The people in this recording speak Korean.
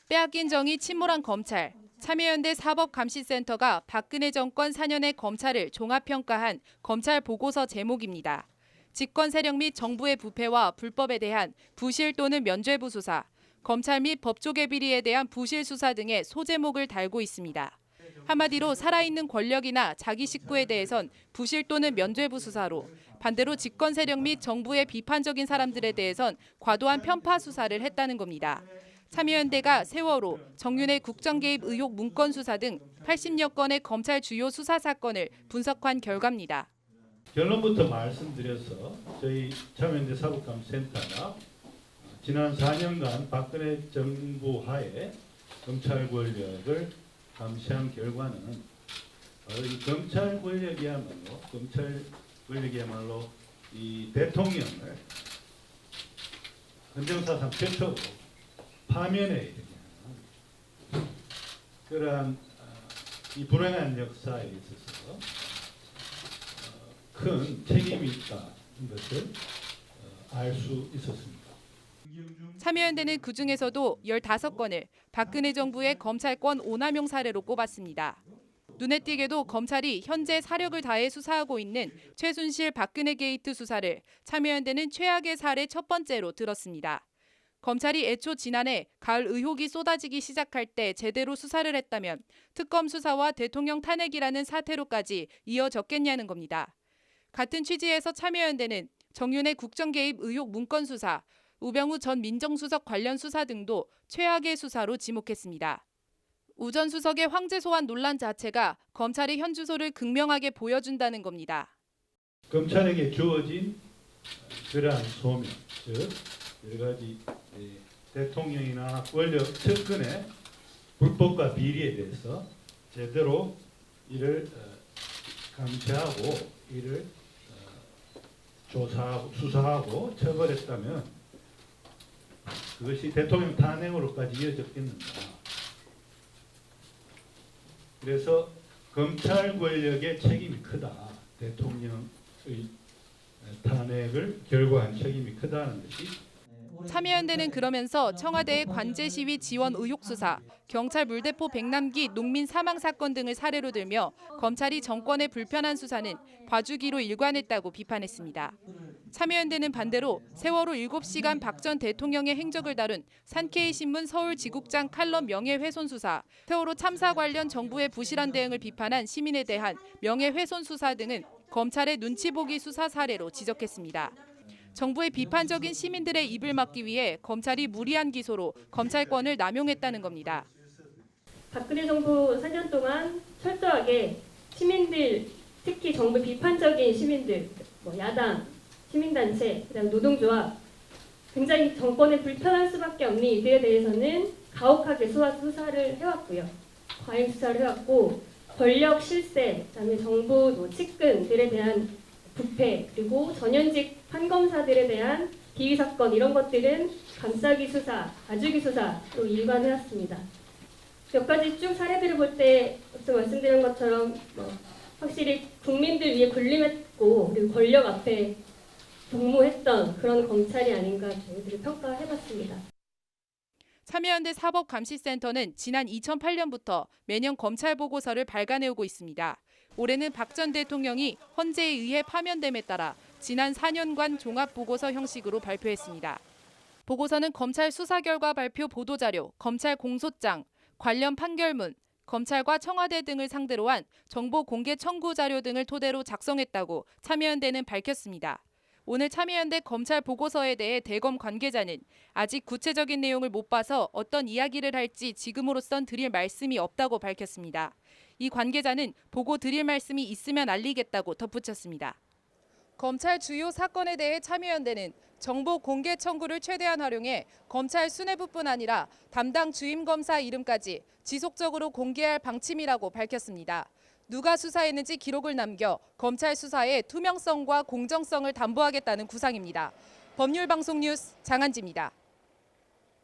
빼앗긴 정의 침몰한 검찰. 참여연대 사법감시센터가 박근혜 정권 4년의 검찰을 종합평가한 검찰 보고서 제목입니다. 집권 세력 및 정부의 부패와 불법에 대한 부실 또는 면죄부 수사, 검찰 및 법조계 비리에 대한 부실 수사 등의 소제목을 달고 있습니다. 한마디로 살아있는 권력이나 자기 식구에 대해선 부실 또는 면죄부 수사로, 반대로 집권 세력 및 정부의 비판적인 사람들에 대해선 과도한 편파 수사를 했다는 겁니다. 참여연대가 세월호, 정윤회 국정개입 의혹 문건 수사 등 80여 건의 검찰 주요 수사 사건을 분석한 결과입니다. 결론부터 말씀드려서 저희 참여연대 사법감센터가 지난 4년간 박근혜 정부 하에 검찰 권력을 감시한 결과는 이 검찰 권력이야말로 이 대통령을 헌정사상 최초로 파면해야 되는 그러한 이 불행한 역사에 있어서 큰 책임이 있다는 것을 알 수 있었습니다. 참여연대는 그중에서도 15건을 박근혜 정부의 검찰권 오남용 사례로 꼽았습니다. 눈에 띄게도 검찰이 현재 사력을 다해 수사하고 있는 최순실 박근혜 게이트 수사를 참여연대는 최악의 사례 첫 번째로 들었습니다. 검찰이 애초 지난해 가을 의혹이 쏟아지기 시작할 때 제대로 수사를 했다면 특검 수사와 대통령 탄핵이라는 사태로까지 이어졌겠냐는 겁니다. 같은 취지에서 참여연대는 정윤회 국정개입 의혹 문건 수사, 우병우 전 민정수석 관련 수사 등도 최악의 수사로 지목했습니다. 우 전 수석의 황제 소환 논란 자체가 검찰의 현 주소를 극명하게 보여준다는 겁니다. 검찰에게 주어진 그러한 소명, 즉 여러 가지 대통령이나 권력 측근의 불법과 비리에 대해서 제대로 이를 감시하고 이를 조사하고 수사하고 처벌했다면 그것이 대통령 탄핵으로까지 이어졌겠는가. 그래서 검찰 권력의 책임이 크다. 대통령의 탄핵을 결과한 책임이 크다는 것이. 참여연대는 그러면서 청와대의 관제 시위 지원 의혹 수사, 경찰 물대포 백남기 농민 사망 사건 등을 사례로 들며 검찰이 정권의 불편한 수사는 봐주기로 일관했다고 비판했습니다. 참여연대는 반대로 세월호 7시간 박 전 대통령의 행적을 다룬 산케이 신문 서울지국장 칼럼 명예훼손 수사, 세월호 참사 관련 정부의 부실한 대응을 비판한 시민에 대한 명예훼손 수사 등은 검찰의 눈치 보기 수사 사례로 지적했습니다. 정부의 비판적인 시민들의 입을 막기 위해 검찰이 무리한 기소로 검찰권을 남용했다는 겁니다. 박근혜 정부 4년 동안 철저하게 시민들, 특히 정부 비판적인 시민들, 야당, 시민단체, 그다음 노동조합, 굉장히 정권에 불편할 수밖에 없는 이들에 대해서는 가혹하게 수사를 해왔고요. 과잉 수사를 해왔고 권력 실세, 그다음에 정부 측근들에 대한 부패, 그리고 전현직 판검사들에 대한 비위 사건 이런 것들은 감싸기 수사, 봐주기 수사로 일관해왔습니다. 몇 가지 쭉 사례들을 볼 때 앞서 말씀드린 것처럼 확실히 국민들 위해 군림했고 그리고 권력 앞에 복무했던 그런 검찰이 아닌가 저희들이 평가해봤습니다. 참여연대 사법감시센터는 지난 2008년부터 매년 검찰 보고서를 발간해오고 있습니다. 올해는 박 전 대통령이 헌재에 의해 파면됨에 따라 지난 4년간 종합보고서 형식으로 발표했습니다. 보고서는 검찰 수사 결과 발표 보도자료, 검찰 공소장, 관련 판결문, 검찰과 청와대 등을 상대로 한 정보 공개 청구 자료 등을 토대로 작성했다고 참여연대는 밝혔습니다. 오늘 참여연대 검찰 보고서에 대해 대검 관계자는 아직 구체적인 내용을 못 봐서 어떤 이야기를 할지 지금으로선 드릴 말씀이 없다고 밝혔습니다. 이 관계자는 보고 드릴 말씀이 있으면 알리겠다고 덧붙였습니다. 검찰 주요 사건에 대해 참여연대는 정보 공개 청구를 최대한 활용해 검찰 수뇌부뿐 아니라 담당 주임검사 이름까지 지속적으로 공개할 방침이라고 밝혔습니다. 누가 수사했는지 기록을 남겨 검찰 수사의 투명성과 공정성을 담보하겠다는 구상입니다. 법률방송 뉴스 장한지입니다.